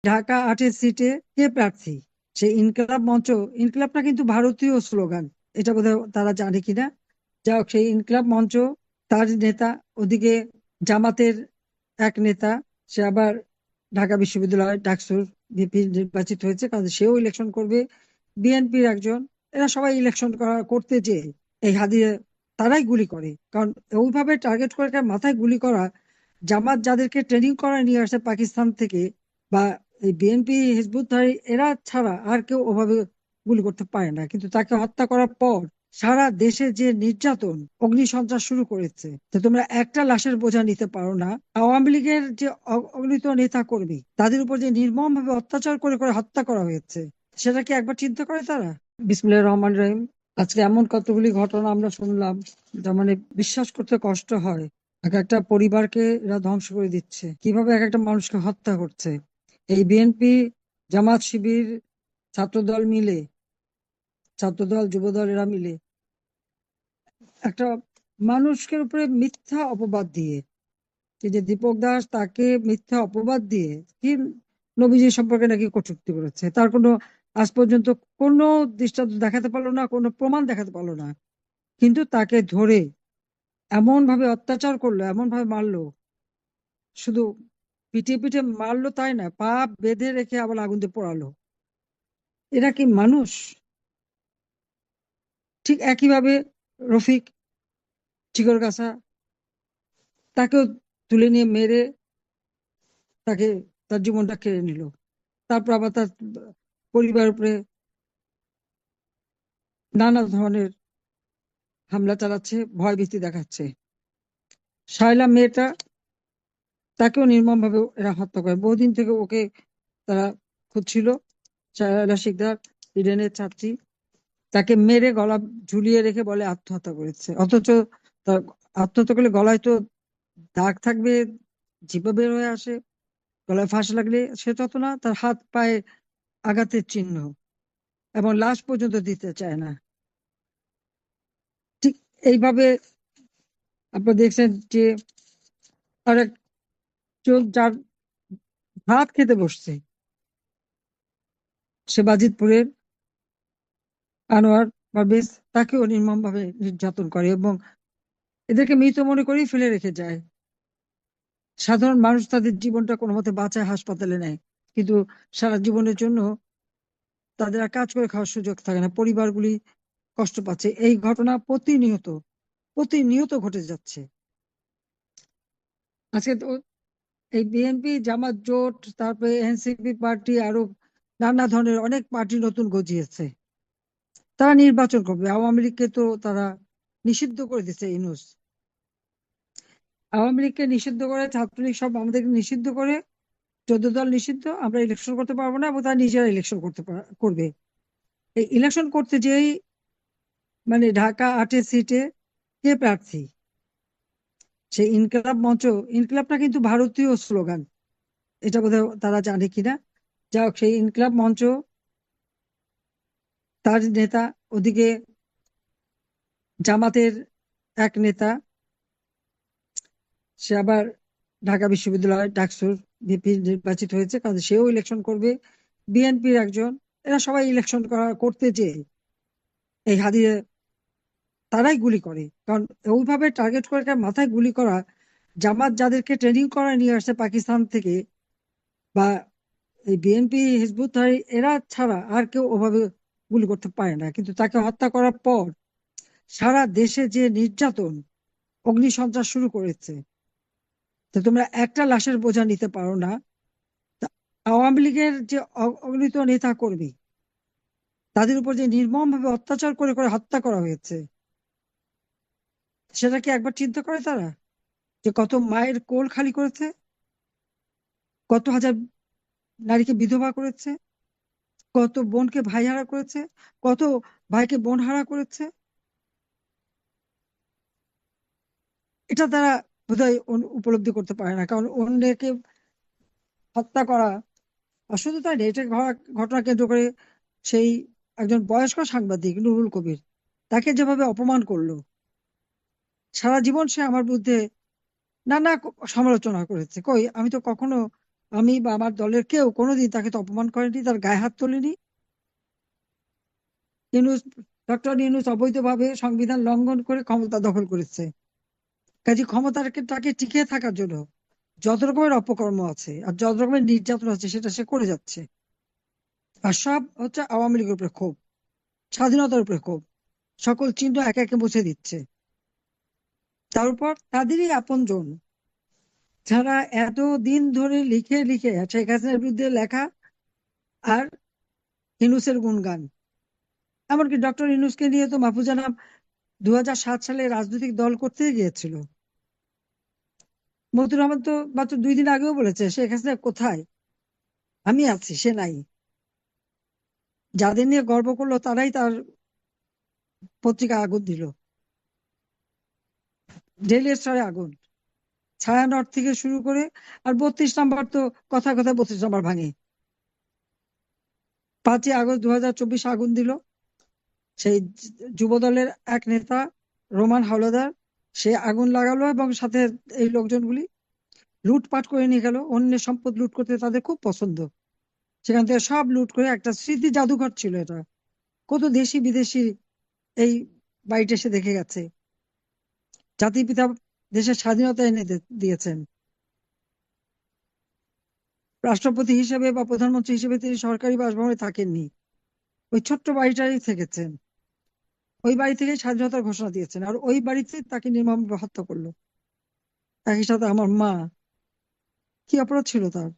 ঢাকা 8-এর সিটে কে প্রার্থী? সেই ইনকলাব মঞ্চ, ইনকলাবটা কিন্তু ভারতীয় স্লোগান, এটা বোধহয় তারা জানে কিনা। যা হোক, সেই ইনকলাব মঞ্চ, তার নেতা, ওদিকে জামাতের এক নেতা, সে আবার ঢাকা বিশ্ববিদ্যালয় ডাকসুর ভিপি নির্বাচিত হয়েছে, কাজে সেও ইলেকশন করবে। বিএনপির একজন, এরা সবাই ইলেকশন করতে যেয়ে এই হাদিয়ে তারাই গুলি করে, কারণ ওইভাবে টার্গেট করে মাথায় গুলি করা। জামাত যাদেরকে ট্রেনিং করায় নিয়ে আসে পাকিস্তান থেকে, বা এই বিএনপি হিজবুতধারী এরা ছাড়া আর কেউ ওভাবে গুলি করতে পারে না, কিন্তু তাকে হত্যা করার পর সারা দেশে যে নির্যাতন, অগ্নিসন্ত্রাস শুরু করেছে, তো তোমরা একটা লাশের বোঝা নিতে পারো না। আওয়ামী লীগের যে অগণিত নেতা কর্মী, তাদের উপর যে নির্মম ভাবে অত্যাচার করে করে হত্যা করা হয়েছে, সেটা কি একবার চিন্তা করে তারা? বিসমিল্লাহির রহমানির রহিম। আজকে এমন কতগুলি ঘটনা আমরা শুনলাম, যা মানে বিশ্বাস করতে কষ্ট হয়। এক একটা পরিবারকে এরা ধ্বংস করে দিচ্ছে, কিভাবে এক একটা মানুষকে হত্যা করছে। এই বিএনপি, জামাত, শিবির, ছাত্রদল মিলে, ছাত্রদল, যুবদল, এরা মিলে একটা মানুষকে উপরে মিথ্যা অপবাদ দিয়ে, এই যে দীপক দাস, তাকে মিথ্যা অপবাদ দিয়ে কি নবীজি সম্পর্কে নাকি কটূক্তি করেছে, তার কোনো আজ পর্যন্ত কোনো দৃষ্টান্ত দেখাতে পারলো না, কোনো প্রমাণ দেখাতে পারলো না। কিন্তু তাকে ধরে এমন ভাবে অত্যাচার করলো, এমন ভাবে মারলো, শুধু পিটিয়ে পিটিয়ে মারলো তাই না, পা বেঁধে রেখে আবার আগুন দিয়ে পোড়ালো। এরা কি মানুষ? ঠিক একইভাবে রফিক চিকরগাছা, তাকেও তুলে নিয়ে মেরে তাকে, তার জীবনটা কেড়ে নিল। তারপর আবার তার পরিবারের উপরে নানা ধরনের হামলা চালাচ্ছে, ভয়ভীতি দেখাচ্ছে। শায়লা মেয়েটা, তাকেও নির্মম ভাবে এরা হত্যা করে। বহুদিন থেকে ওকে তারা খুঁজছিল। শায়লা শিকদার, ইডেনের ছাত্রী, তাকে মেরে গলা ঝুলিয়ে রেখে বলে আত্মহত্যা করেছে, অথচ তার আত্মহত্যা করলে গলায় তো দাগ থাকবে, জিভে বের হয়ে আসে, গলায় ফাঁস লাগলে সে তত না, তার হাত পায়ে আঘাতের চিহ্ন, এবং লাশ পর্যন্ত দিতে চায় না। ঠিক এইভাবে আপনি দেখছেন যে আরেক চোর, যার ভাত খেতে বসছে, সে বাজিতপুরের আনোয়ার পারভেজ, তাকেও নির্মম ভাবে নির্যাতন করে এবং এদেরকে মৃত মনে করেই ফেলে রেখে যায়। সাধারণ মানুষ তাদের জীবনটা কোনো মতে বাঁচায়, হাসপাতালে নেয়, কিন্তু সারা জীবনের জন্য তাদের আর কাজ করে খাওয়ার সুযোগ থাকে না, পরিবারগুলি কষ্ট পাচ্ছে। এই ঘটনা প্রতিনিয়ত প্রতিনিয়ত ঘটে যাচ্ছে। আজকে তো এই বিএনপি জামাত জোট, তারপরে এনসিপি পার্টি, আরো নানা ধরনের অনেক পার্টি নতুন গজিয়েছে। তারা নির্বাচন করবে। আওয়ামী লীগকে তো তারা নিষিদ্ধ করে দিচ্ছে ইউনূস। আওয়ামী লীগকে নিষিদ্ধ করে, ছাত্রলীগ সব আমাদেরকে নিষিদ্ধ করে, 14 দল নিষিদ্ধ, আমরা ইলেকশন করতে পারবো না, এবং তারা নিজেরা ইলেকশন করবে। এই ইলেকশন করতে যেই মানে ঢাকা 8-এর সিটে কে প্রার্থী? সেই ইনকলাব মঞ্চ, ইনকলাবটা কিন্তু ভারতীয় স্লোগান, এটা বোধহয় তারা জানে কিনা। যা হোক, সেই ইনকলাব মঞ্চ, তার নেতা, ওদিকে জামাতের এক নেতা, সে আবার ঢাকা বিশ্ববিদ্যালয় ডাকসুর ভিপি নির্বাচিত হয়েছে, কাজে সেও ইলেকশন করবে। বিএনপির একজন, এরা সবাই ইলেকশন করতে যেয়ে এই হাদিয়ে তারাই গুলি করে, কারণ ওইভাবে টার্গেট করে মাথায় গুলি করা। জামাত যাদেরকে ট্রেনিং করায় নিয়ে আসে পাকিস্তান থেকে, বা এই বিএনপি হিজবুতধারী এরা ছাড়া আর কেউ ওভাবে গুলি করতে পারে না, কিন্তু তাকে হত্যা করার পর সারা দেশে যে নির্যাতন, অগ্নিসন্ত্রাস শুরু করেছে, তো তোমরা একটা লাশের বোঝা নিতে পারো না। তা আওয়ামী লীগের যে অগণিত নেতা কর্মী, তাদের উপর যে নির্মম ভাবে অত্যাচার করে করে হত্যা করা হয়েছে, সেটা কি একবার চিন্তা করে তারা? যে কত মায়ের কোল খালি করেছে, কত হাজার নারীকে বিধবা করেছে, কত বোনকে ভাই হারা করেছে, কত ভাইকে বোন হারা করেছে। এটা তারা বোধহয় উপলব্ধি করতে পারে না, কারণ অন্যকে হত্যা করা। আর শুধু তাই না, এটা ঘটনা কেন্দ্র করে সেই একজন বয়স্ক সাংবাদিক নুরুল কবির, তাকে যেভাবে অপমান করলো, সারা জীবন সে আমার বিরুদ্ধে নানা সমালোচনা করেছে। কই, আমি তো কখনো আমি বা আমার দলের কেউ কোনোদিন তাকে তো অপমান করেনি, তার গায়ে হাত তোলেনি। ইউনূস, ডক্টর ইউনূস অবৈধভাবে সংবিধান লঙ্ঘন করে ক্ষমতা দখল করেছে। কাজে ক্ষমতাটাকে তাকে টিকে থাকার জন্য যত রকমের অপকর্ম আছে আর যত রকমের নির্যাতন আছে সেটা সে করে যাচ্ছে। আর সব হচ্ছে আওয়ামী লীগের উপরে ক্ষোভ, স্বাধীনতার উপরে ক্ষোভ, সকল চিহ্ন একে একে মুছে দিচ্ছে। তার উপর তাদেরই আপনজন যারা এত দিন ধরে লিখে লিখে শেখ হাসিনার বিরুদ্ধে লেখা আর ইউনূসের গুণগান। এমনকি ডক্টর ইউনূসকে নিয়ে তো মাহফুজা আনাম 2007 সালে রাজনৈতিক দল করতে গিয়েছিল। মতিউর রহমান তো মাত্র 2 দিন আগেও বলেছে শেখ হাসিনা কোথায়, আমি আছি, সে নাই। যাদের নিয়ে গর্ব করলো তারাই তার পত্রিকা আগুন দিল, ডেইলি স্টারে আগুন, ছায়ানট থেকে শুরু করে। আর 32 নম্বর তো কথা কথা 32 নম্বর ভাঙে। 5ই আগস্ট 2024 আগুন দিল সেই যুবদলের এক নেতা রোমান হাওলাদার। সে আগুন লাগালো এবং সাথে এই লোকজনগুলি লুটপাট করে নিয়ে গেল। অন্যের সম্পদ লুট করতে তাদের খুব পছন্দ। সেখান থেকে সব লুট করে একটা স্মৃতি জাদুঘর ছিল এটা। কত দেশি বিদেশি এই বাড়িটা এসে দেখে গেছে। জাতির পিতা দেশের স্বাধীনতা এনে দিয়েছেন। রাষ্ট্রপতি হিসেবে বা প্রধানমন্ত্রী হিসেবে তিনি সরকারি বাসভবনে থাকেননি, ওই ছোট্ট বাড়িটাই থেকেছেন। ওই বাড়ি থেকে স্বাধীনতার ঘোষণা দিয়েছেন, আর ওই বাড়িতে তাকে নির্মমভাবে হত্যা করলো। একই সাথে আমার মা, কি অপরাধ ছিল তার?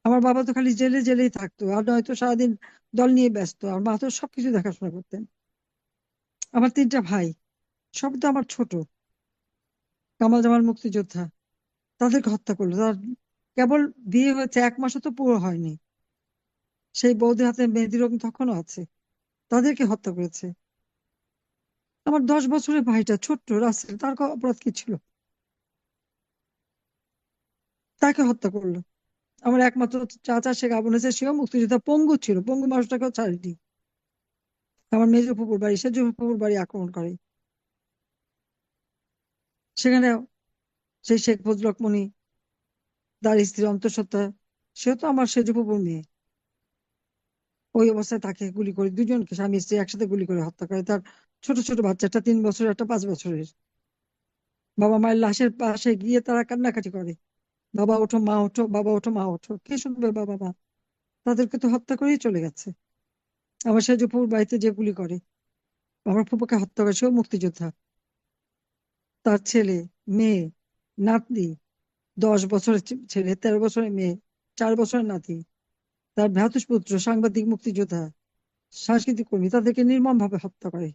আমার বাবা তো খালি জেলে জেলেই থাকতো, আর নয়তো সারাদিন দল নিয়ে ব্যস্ত। আর মা তো সবকিছু দেখাশোনা করতেন। আমার 3টা ভাই, সব তো আমার ছোট। কামাল জামাল মুক্তিযোদ্ধা, তাদেরকে হত্যা করলো। তার কেবল বিয়ে হয়েছে 1 মাসও তো পুরো হয়নি, সেই বৌদির হাতে মেহেদি রং তখনও আছে। তাদেরকে হত্যা করেছে। আমার 10 বছরের ভাইটা ছোট্ট রাসেল, তার অপরাধ কি ছিল? তাকে হত্যা করলো। আমার একমাত্র চাচা শেখ আবুল হাসেন, সেও মুক্তিযোদ্ধা, পঙ্গু ছিল, পঙ্গু মানুষটাকেও ছাড়েনি। আমার মেজো ফুপুর বাড়ি, সেজো ফুপুর বাড়ি আক্রমণ করে। সেখানে সেই শেখ ফজলুল হক মনি, তার স্ত্রী অন্তঃসত্ত্বা, সেও তো আমার সেজো ফুপুর মেয়ে। ওই অবস্থায় তাকে গুলি করে, দুজনকে স্বামী স্ত্রী একসাথে গুলি করে হত্যা করে। তার ছোট ছোট বাচ্চা, একটা 3 বছরের, একটা 5 বছরের। বাবা মায়ের লাশের পাশে গিয়ে তারা কান্নাকাটি করে, বাবা ওঠো মা ওঠো, বাবা ওঠো মা ওঠো, কে শুনবে বাবা মা? তাদেরকে তো হত্যা করেই চলে গেছে। আমার সেজো ফুপুর বাড়িতে যে গুলি করে, আমার ফুপুকে হত্যা করে, সেও মুক্তিযোদ্ধা। তার ছেলে, মেয়ে, নাতনি, 10 বছরের ছেলে, 13 বছরের মেয়ে, 4 বছরের নাতি, তার ভ্রাতুষ্পুত্র সাংবাদিক, মুক্তিযোদ্ধা, সাংস্কৃতিক কর্মী, তাদেরকে নির্মম ভাবে হত্যা করে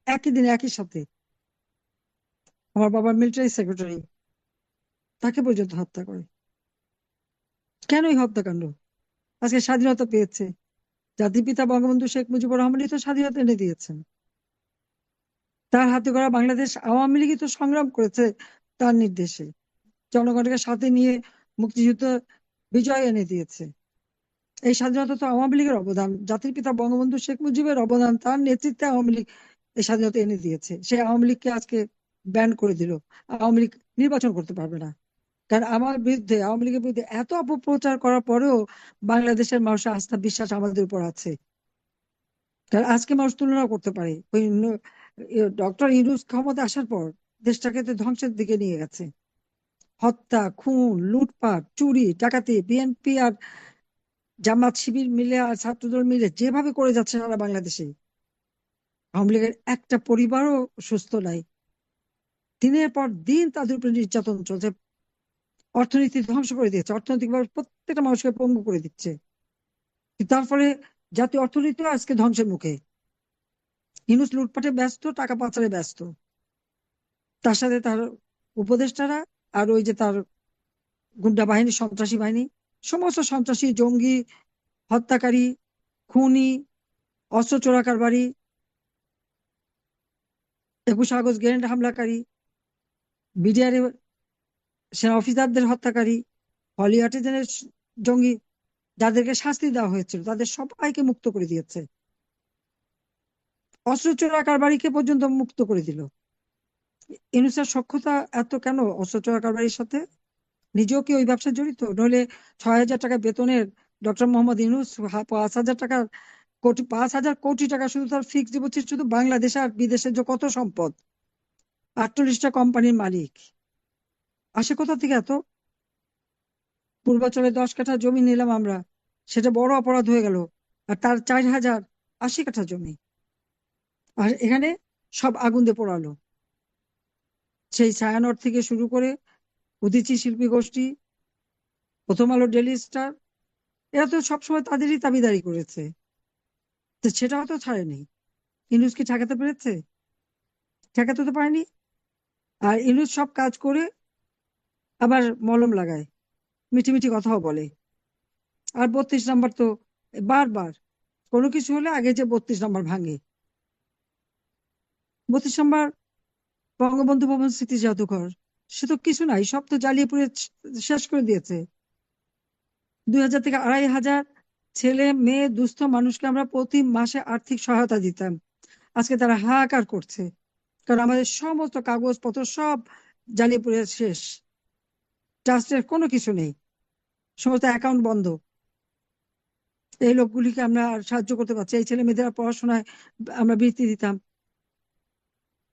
একই দিনে একই সাথে। আমার বাবার মিলিটারি সেক্রেটারি, তাকে পর্যন্ত হত্যা করে। কেন এই হত্যাকাণ্ড? আজকে স্বাধীনতা পেয়েছে, জাতির পিতা বঙ্গবন্ধু শেখ মুজিবুর রহমানই তো স্বাধীনতা এনে দিয়েছেন। তার হাতে গড়া বাংলাদেশ, আওয়ামী লীগই তো সংগ্রাম করেছে তার নির্দেশে, জনগণকে সাথে নিয়ে মুক্তিযুদ্ধ বিজয় এনে দিয়েছে। এই স্বাধীনতা তো আওয়ামী লীগের অবদান, জাতির পিতা বঙ্গবন্ধু শেখ মুজিবের অবদান, তার নেতৃত্বে আওয়ামী লীগ এই স্বাধীনতা এনে দিয়েছে। সেই আওয়ামী লীগকে আজকে ব্যান করে দিল। আওয়ামী লীগ নির্বাচন করতে পারবে না। কারণ আমার বিরুদ্ধে, আওয়ামী লীগের বিরুদ্ধে এত অপপ্রচার করার পরেও বাংলাদেশের মানুষের আস্থা বিশ্বাস আমাদের উপর আছে। কারণ আজকে মানুষ তুলনা করতে পারে, ওই ডক্টর ইউনূস ক্ষমতা আসার পর দেশটাকে তো ধ্বংসের দিকে নিয়ে গেছে। হত্যা, খুন, লুটপাট, চুরি, ডাকাতি, বিএনপি আর জামাত শিবির মিলে আর ছাত্রদল মিলে যেভাবে করে যাচ্ছে সারা বাংলাদেশে, আওয়ামী লীগের একটা পরিবারও সুস্থ নাই। দিনের পর দিন তাদের উপরে নির্যাতন চলছে। অর্থনীতি ধ্বংস করে দিয়েছে, অর্থনৈতিকভাবে প্রত্যেকটা মানুষকে পঙ্গু করে দিচ্ছে। তার ফলে জাতীয় অর্থনীতিও আজকে ধ্বংসের মুখে। ইউনূস লুটপাটে ব্যস্ত, টাকা পাচারে ব্যস্ত। তার সাথে তার উপদেষ্টারা, আর ওই যে তার গুন্ডা বাহিনী, সন্ত্রাসী বাহিনী, সমস্ত সন্ত্রাসী, জঙ্গি, হত্যাকারী, খুনি, অস্ত্র চোরাকারবারি, 21 আগস্ট গ্রেনেড হামলাকারী, বিডিআর সেনা অফিসারদের হত্যাকারী, হলি আর্টিজানের জঙ্গি, যাদেরকে শাস্তি দেওয়া হয়েছিল তাদের সবাইকে মুক্ত করে দিয়েছে। অস্ত্র চোরাকারবারিকে পর্যন্ত মুক্ত করে দিল। ইউনূসের সখ্যতা এত কেন অস্ত্র চোরাকারবারির সাথে? নিজেও কি ওই ব্যবসায় জড়িত? নইলে 6,000 টাকা বেতনের ডক্টর মোহাম্মদ ইউনূস 5,000 টাকার 5,000 কোটি টাকা শুধু তার ফিক্সড ডিপোজিট, শুধু বাংলাদেশে আর বিদেশে যে কত সম্পদ, 48টা কোম্পানির মালিক, আসে কোথা থেকে এত? পূর্বাচলে 10 কাঠা জমি নিলাম আমরা, সেটা বড় অপরাধ হয়ে গেল, আর তার 4,080 কাঠা জমি, আর এখানে সব আগুন দিয়ে পোড়ালো। সেই ছায়ানট থেকে শুরু করে উদীচী শিল্পী গোষ্ঠী, প্রথম আলো, ডেইলি স্টার, এরা তো সবসময় তাদেরই দাবিদারি করেছে, তো সেটাও তো ছাড়েনি। ইউনূস কি ঠেকাতে পেরেছে? ঠেকাতে তো পারেনি। আর ইউনূস সব কাজ করে আবার মলম লাগায়, মিঠি মিঠি কথাও বলে। আর 32 নম্বর তো বারবার কোনো কিছু হলে আগে যে 32 নম্বর ভাঙে। 32 নম্বর বঙ্গবন্ধু ভবন স্মৃতি জাদুঘর, সে তো কিছু নাই, সব তো জ্বালিয়ে পুড়ে শেষ করে দিয়েছে। 2,000 থেকে 2,500 ছেলে মেয়ে দুস্থ মানুষকে আমরা প্রতি মাসে আর্থিক সহায়তা দিতাম। আজকে তারা হাহাকার করছে, কারণ আমাদের সমস্ত কাগজপত্র সব জ্বালিয়ে পুড়ে শেষ, ট্রাস্টের কোনো কিছু নেই, সমস্ত অ্যাকাউন্ট বন্ধ। এই লোকগুলিকে আমরা আর সাহায্য করতে পারছি? এই ছেলে মেয়েদের পড়াশোনায় আমরা বৃত্তি দিতাম,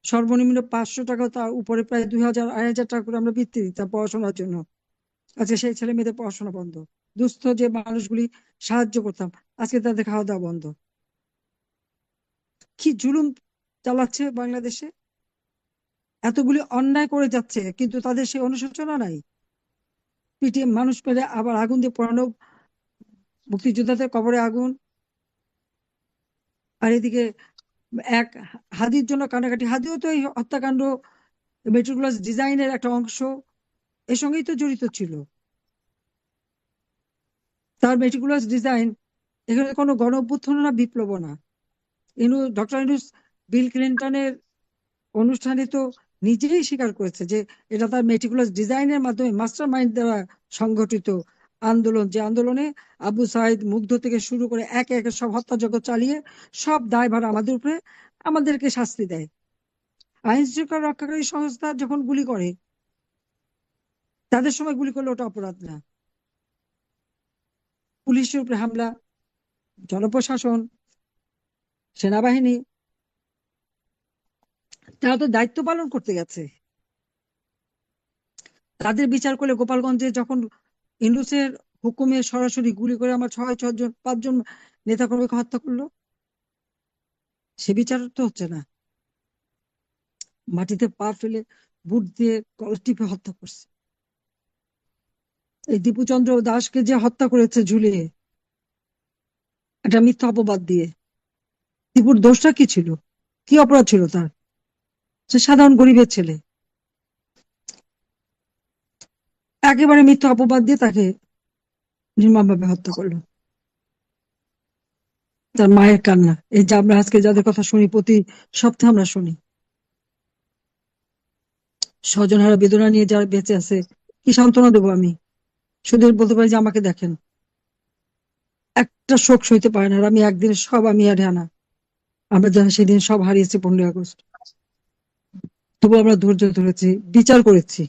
সর্বনিম্ন 500 টাকা, তার উপরে প্রায় 2,000 2,500 টাকা করে আমরা বৃত্তি দিতাম পড়াশোনার জন্য। আজকে সেই ছেলে মেয়েদের পড়াশোনা বন্ধ। দুস্থ যে মানুষগুলি সাহায্য করতাম, আজকে তাদের খাওয়া দাওয়া বন্ধ। কি জুলুম চালাচ্ছে বাংলাদেশে! এতগুলি অন্যায় করে যাচ্ছে, কিন্তু তাদের সেই অনুশোচনা নাই। পিটিয়ে মানুষ পেলে আবার আগুন দিয়ে পোড়ানো, মুক্তিযোদ্ধাদের কবরে আগুন, আর এদিকে এক হাদির জন্য কান্নাকাটি। হাদিও তো এই হত্যাকাণ্ড, মেট্রোপ্লাস ডিজাইনের একটা অংশ, এর সঙ্গেই তো জড়িত ছিল। তার মেটিকুলাস ডিজাইন, এখানে কোনো গণ অভ্যুত্থান না, বিপ্লব না। ডক্টর ইউনূস বিল ক্লিন্টনের অনুষ্ঠানে তো নিজেই স্বীকার করেছে যে এটা তার মেটিকুলাস ডিজাইনের মাধ্যমে, মাস্টার মাইন্ড দ্বারা সংগঠিত আন্দোলন, যে আন্দোলনে আবু সাইদ, মুগ্ধ থেকে শুরু করে একে একে সব হত্যাযজ্ঞ চালিয়ে সব দায়ভার আমাদের উপরে, আমাদেরকে শাস্তি দেয়। আইন শৃঙ্খলা রক্ষাকারী সংস্থা যখন গুলি করে, তাদের সময় গুলি করলে ওটা অপরাধ না। পুলিশের উপরে হামলা, জনপ্রশাসন, সেনাবাহিনী, তারা তো দায়িত্ব পালন করতে গেছে। তাদের বিচার করলে গোপালগঞ্জে যখন ইউনূসের হুকুমে সরাসরি গুলি করে আমার 6-6 জন 5 জন নেতাকর্মীকে হত্যা করলো, সে বিচার তো হচ্ছে না। মাটিতে পা ফেলে বুট দিয়ে কলার টিপে হত্যা করছে। এই দীপুচন্দ্র দাসকে যে হত্যা করেছে ঝুলিয়ে, একটা মিথ্যা অপবাদ দিয়ে, দীপুর দোষটা কি ছিল? কি অপরাধ ছিল তার? সে সাধারণ গরিবের ছেলে, একেবারে মিথ্যা অপবাদ দিয়ে তাকে নির্মমভাবে হত্যা করলো। তার মায়ের কান্না, এই যে আমরা আজকে যাদের কথা শুনি, প্রতি সপ্তাহে আমরা শুনি, স্বজনহারা বেদনা নিয়ে যারা বেঁচে আছে, কি সান্ত্বনা দেবো আমি? শুধু বলতে পারি যে আমাকে দেখেন, একটা শোক সইতে পারে না। আর আমি একদিনে সব, আমি আর হানা, আমরা যারা সেদিন সব হারিয়েছি 15ই আগস্ট, তবু আমরা ধৈর্য ধরেছি, বিচার করেছি।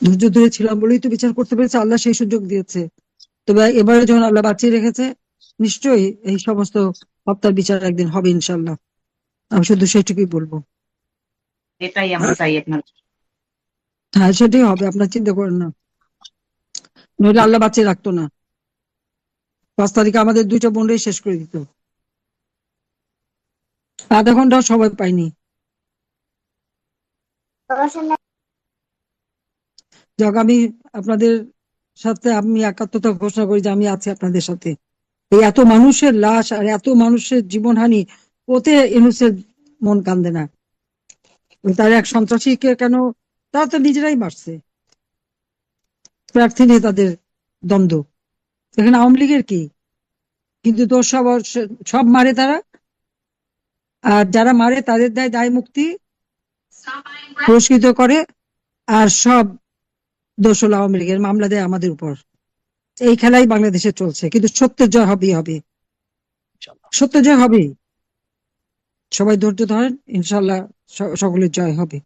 ধৈর্য ধরেছিলাম বলেই তো বিচার করতে পেরেছে, আল্লাহ সেই সুযোগ দিয়েছে। তবে এবারে যখন আল্লাহ বাঁচিয়ে রেখেছে, নিশ্চয়ই এই সমস্ত হত্যার বিচার একদিন হবে ইনশাল্লাহ। আমি শুধু সেটুকুই বলবো। এটাই আমরা চাই আপনার। হ্যাঁ, সেটাই হবে, আপনার চিন্তা করেন না, নইলে আল্লাহ বাঁচিয়ে রাখতো না। 5 তারিখে আমাদের 2টা বোনরাই শেষ করে দিত, আধা ঘন্টাও সময় পাইনি। যাক, আমি আপনাদের সাথে আমি একাত্মতা ঘোষণা করি যে আমি আছি আপনাদের সাথে। এই এত মানুষের লাশ আর এত মানুষের জীবনহানি, ওতে ইউনূসের মন কান্দে না। তার এক সন্ত্রাসীকে কেন, তারা তো নিজেরাই মারছে, প্রার্থী নিয়ে তাদের দ্বন্দ্ব, এখানে আওয়ামী লীগের কি? কিন্তু তো সব সব মারে তারা, আর যারা মারে তাদের দেয় দায় মুক্তি, পুরস্কৃত করে, আর সব দোষ হলো আওয়ামী লীগের, মামলা দেয় আমাদের উপর। এই খেলাই বাংলাদেশে চলছে, কিন্তু সত্যের জয় হবেই হবে, সত্যের জয় হবেই। সবাই ধৈর্য ধরেন, ইনশাল্লাহ সকলের জয় হবে।